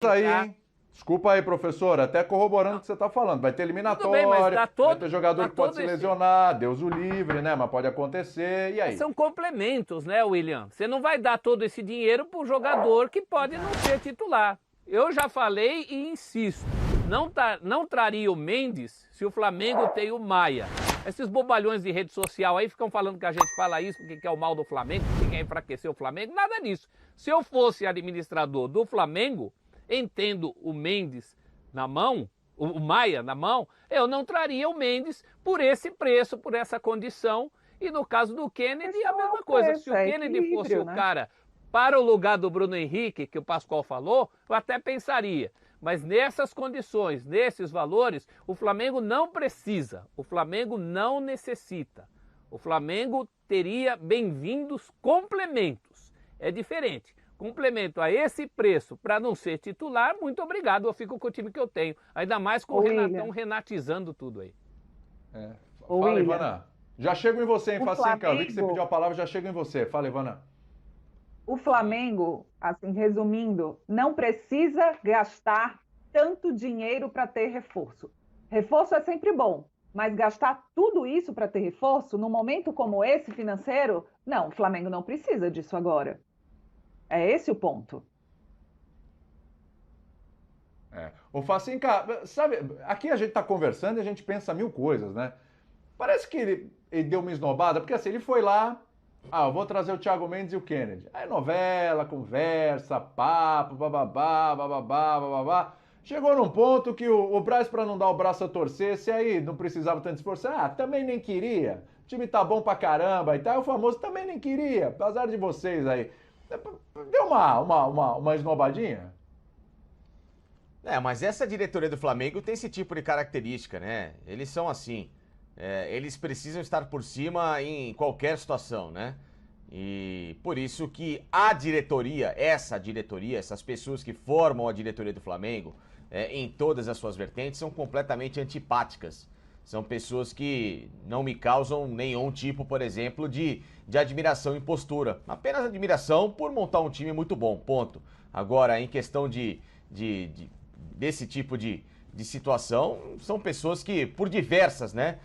aí, hein? Desculpa aí, professor, até corroborando o que você está falando. Vai ter Tudo bem, mas eliminatória, vai ter jogador que pode se esse... lesionar, Deus o livre, né? Mas pode acontecer, e aí? São complementos, né, William? Você não vai dar todo esse dinheiro para um jogador que pode não ser titular. Eu já falei e insisto, não traria o Mendes se o Flamengo tem o Maia. Esses bobalhões de rede social aí ficam falando que a gente fala isso porque quer o mal do Flamengo, que quer enfraquecer o Flamengo, nada disso. Se eu fosse administrador do Flamengo, entendo o Mendes na mão, o Maia na mão, eu não traria o Mendes por esse preço, por essa condição. E no caso do Kennedy, a mesma coisa. Se o Kennedy fosse o cara para o lugar do Bruno Henrique, que o Pascoal falou, eu até pensaria. Mas nessas condições, nesses valores, o Flamengo não precisa, o Flamengo não necessita. O Flamengo teria bem-vindos complementos. É diferente. Complemento a esse preço para não ser titular, muito obrigado, eu fico com o time que eu tenho. Ainda mais com o Renatão renatizando tudo aí. Fala, Ivana. Já chego em você, hein, Facinca? Flamengo... Eu vi que você pediu a palavra, já chego em você. Fala, Ivana. O Flamengo, assim, resumindo, não precisa gastar tanto dinheiro para ter reforço. Reforço é sempre bom, mas gastar tudo isso para ter reforço, num momento como esse financeiro, não, o Flamengo não precisa disso agora. É esse o ponto. Ô, Facinca, sabe, aqui a gente tá conversando e a gente pensa mil coisas, né? Parece que ele deu uma esnobada, porque assim, ele foi lá, eu vou trazer o Thiago Mendes e o Kennedy. Aí novela, conversa, papo, bababá, bababá, bababá. Chegou num ponto que o Braz, para não dar o braço a torcer, se aí não precisava tanto esforço, também nem queria. O time tá bom pra caramba e tal, o famoso também nem queria, apesar de vocês aí. Deu uma esnobadinha? Mas essa diretoria do Flamengo tem esse tipo de característica, né? Eles são assim. Eles precisam estar por cima em qualquer situação, né? E por isso que a diretoria, essas pessoas que formam a diretoria do Flamengo, em todas as suas vertentes, são completamente antipáticas. São pessoas que não me causam nenhum tipo, por exemplo, de admiração e postura. Apenas admiração por montar um time muito bom, ponto. Agora, em questão desse tipo de situação, são pessoas que, por diversas, né?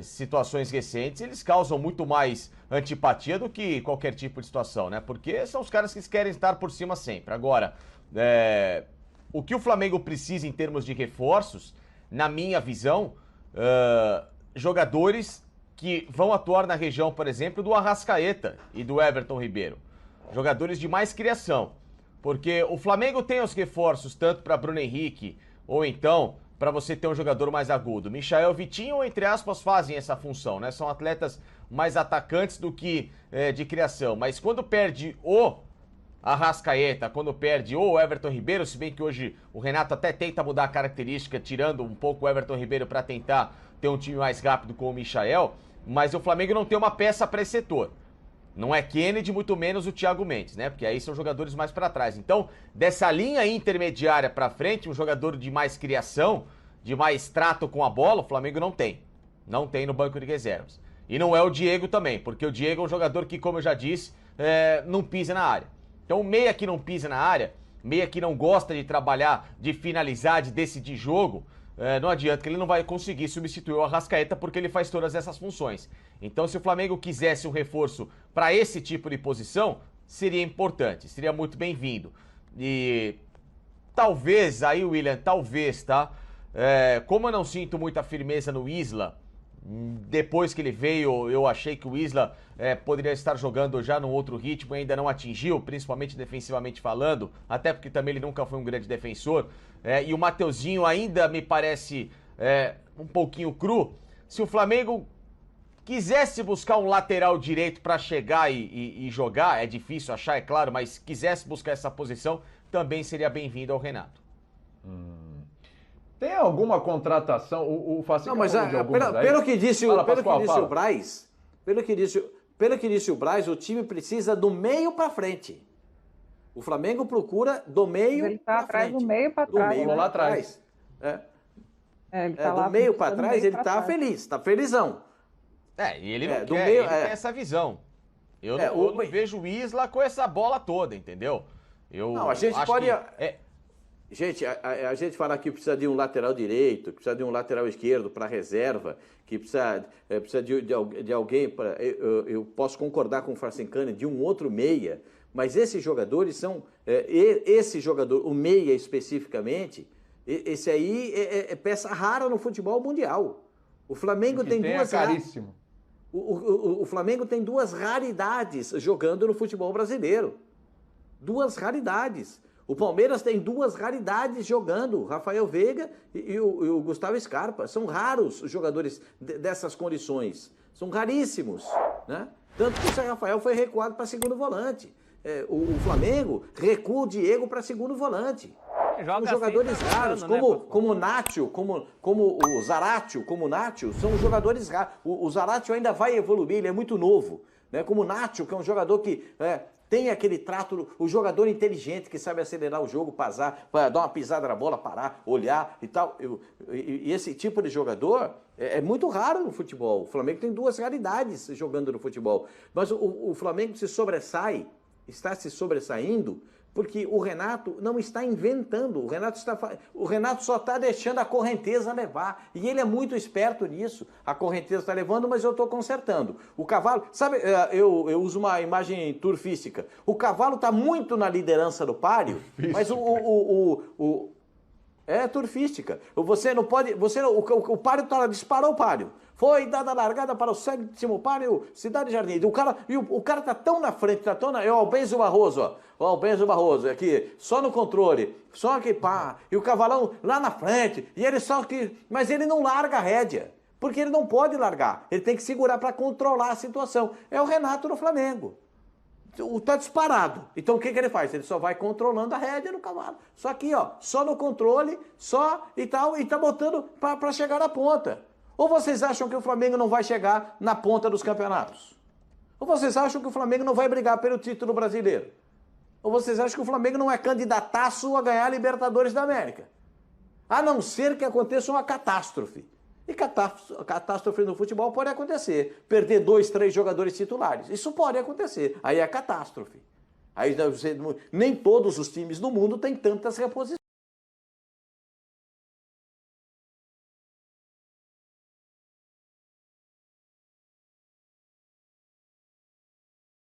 Situações recentes, eles causam muito mais antipatia do que qualquer tipo de situação, né? Porque são os caras que querem estar por cima sempre. Agora, o que o Flamengo precisa em termos de reforços, na minha visão, jogadores que vão atuar na região, por exemplo, do Arrascaeta e do Everton Ribeiro. Jogadores de mais criação. Porque o Flamengo tem os reforços tanto para Bruno Henrique ou então para você ter um jogador mais agudo. Michael e Vitinho, entre aspas, fazem essa função, né? São atletas mais atacantes do que de criação. Mas quando perde o Arrascaeta, quando perde o Everton Ribeiro, se bem que hoje o Renato até tenta mudar a característica, tirando um pouco o Everton Ribeiro para tentar ter um time mais rápido com o Michael, mas o Flamengo não tem uma peça para esse setor. Não é Kennedy, muito menos o Thiago Mendes, né? Porque aí são jogadores mais para trás. Então, dessa linha intermediária para frente, um jogador de mais criação, de mais trato com a bola, o Flamengo não tem. Não tem no banco de reservas. E não é o Diego também, porque o Diego é um jogador que, como eu já disse, não pisa na área. Então, meia que não pisa na área, meia que não gosta de trabalhar, de finalizar, de decidir jogo, não adianta que ele não vai conseguir substituir o Arrascaeta porque ele faz todas essas funções. Então, se o Flamengo quisesse um reforço para esse tipo de posição, seria importante, seria muito bem-vindo. E talvez, aí, William, talvez, tá? Como eu não sinto muita firmeza no Isla, depois que ele veio, eu achei que o Isla poderia estar jogando já num outro ritmo e ainda não atingiu, principalmente defensivamente falando, até porque também ele nunca foi um grande defensor. E o Mateuzinho ainda me parece um pouquinho cru. Se o Flamengo quisesse buscar um lateral direito para chegar e jogar, é difícil achar, é claro, mas quisesse buscar essa posição, também seria bem-vindo ao Renato. Tem alguma contratação? O Facinca não, mas pelo que disse o Braz, pelo que disse o Braz, o time precisa do meio para frente. O Flamengo procura do meio ele tá para frente. Do meio para trás. Do meio lá atrás. Ele tá lá do meio para trás, ele tá trás. Feliz, tá felizão. E ele não do quer, meio, ele tem essa visão. Eu não vejo o Isla com essa bola toda, entendeu? Não, a gente pode... Gente, a gente fala que precisa de um lateral direito, que precisa de um lateral esquerdo para reserva, que precisa de alguém para... Eu posso concordar com o Farcincani, de um outro meia, mas esses jogadores são... Esse jogador, o meia especificamente, esse aí é peça rara no futebol mundial. O Flamengo tem duas... caríssimo. O Flamengo tem duas raridades jogando no futebol brasileiro. Duas raridades. O Palmeiras tem duas raridades jogando, o Rafael Veiga e o Gustavo Scarpa. São raros os jogadores dessas condições. São raríssimos, né? Tanto que o Zé Rafael foi recuado para segundo volante. O Flamengo recua o Diego para segundo volante. São jogadores raros, como o Nacho, como o Zaratio, como o Nacho, são jogadores raros. O Zaratio ainda vai evoluir, ele é muito novo, né? Como o Nacho, que é um jogador que tem aquele trato, o jogador inteligente que sabe acelerar o jogo, dar uma pisada na bola, parar, olhar e tal. E esse tipo de jogador é muito raro no futebol. O Flamengo tem duas raridades jogando no futebol. Mas o Flamengo está se sobressaindo, porque o Renato não está inventando, o Renato só está deixando a correnteza levar, e ele é muito esperto nisso. A correnteza está levando, mas eu estou consertando. O cavalo, sabe, eu uso uma imagem turfística, o cavalo está muito na liderança do páreo, mas é turfística. Você não pode, o páreo disparou o páreo. Foi dada a largada para o 7º páreo, Cidade Jardim. O cara tá tão na frente, é o Albenzo Barroso, ó. O Albenzo Barroso, aqui, só no controle, só aqui, pá. E o cavalão lá na frente, e ele mas ele não larga a rédea, porque ele não pode largar. Ele tem que segurar para controlar a situação. É o Renato no Flamengo. Tá disparado. Então o que ele faz? Ele só vai controlando a rédea no cavalo. Só aqui, ó, só no controle, só e tal, e tá botando para chegar na ponta. Ou vocês acham que o Flamengo não vai chegar na ponta dos campeonatos? Ou vocês acham que o Flamengo não vai brigar pelo título brasileiro? Ou vocês acham que o Flamengo não é candidataço a ganhar a Libertadores da América? A não ser que aconteça uma catástrofe. E catástrofe no futebol pode acontecer. Perder 2, 3 jogadores titulares. Isso pode acontecer. Aí é catástrofe. Aí nem todos os times do mundo têm tantas reposições.